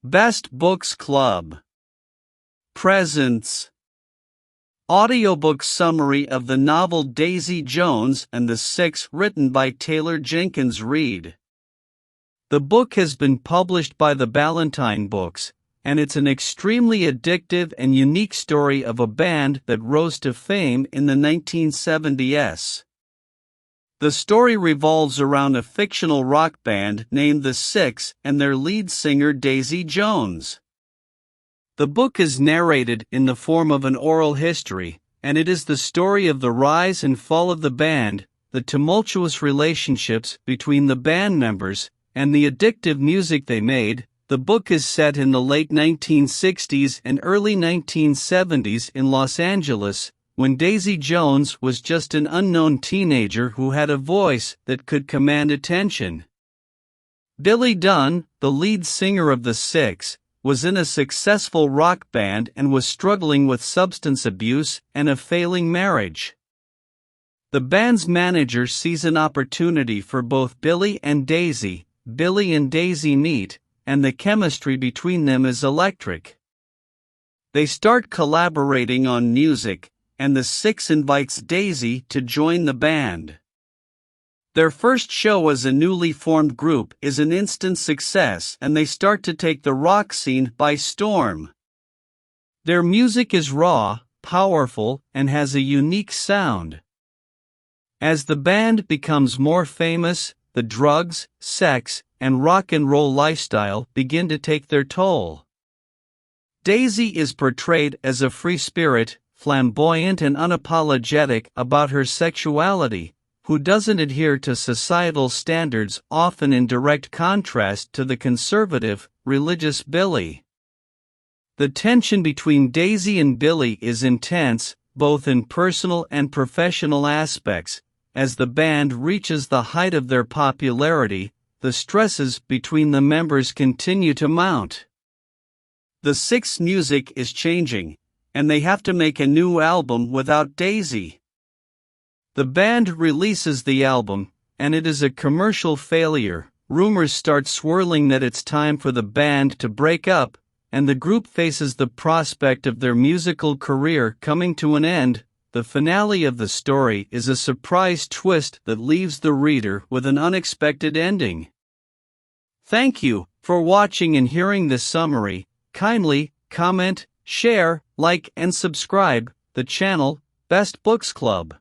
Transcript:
Best Books Club presents Audiobook summary of the novel Daisy Jones and the Six, written by Jenkins Reid. The book has been published by the Ballantine Books, and it's an extremely addictive and unique story of a band that rose to fame in the 1970s. The story revolves around a fictional rock band named The Six and their lead singer Daisy Jones. The book is narrated in the form of an oral history, and it is the story of the rise and fall of the band, the tumultuous relationships between the band members, and the addictive music they made. The book is set in the late 1960s and early 1970s in Los Angeles, when Daisy Jones was just an unknown teenager who had a voice that could command attention. Billy Dunn, the lead singer of The Six, was in a successful rock band and was struggling with substance abuse and a failing marriage. The band's manager sees an opportunity for both Billy and Daisy. Billy and Daisy meet, and the chemistry between them is electric. They start collaborating on music, and The Six invites Daisy to join the band. Their first show as a newly formed group is an instant success, and they start to take the rock scene by storm. Their music is raw, powerful, and has a unique sound. As the band becomes more famous, the drugs, sex, and rock and roll lifestyle begin to take their toll. Daisy is portrayed as a free spirit, flamboyant and unapologetic about her sexuality, who doesn't adhere to societal standards, often in direct contrast to the conservative, religious Billy. The tension between Daisy and Billy is intense, both in personal and professional aspects. As the band reaches the height of their popularity, the stresses between the members continue to mount. The Six music is changing, and they have to make a new album without Daisy. The band releases the album, and it is a commercial failure. Rumors start swirling that it's time for the band to break up, and the group faces the prospect of their musical career coming to an end. The finale of the story is a surprise twist that leaves the reader with an unexpected ending. Thank you for watching and hearing this summary. Kindly comment, share, like, and subscribe the channel, Best Books Club.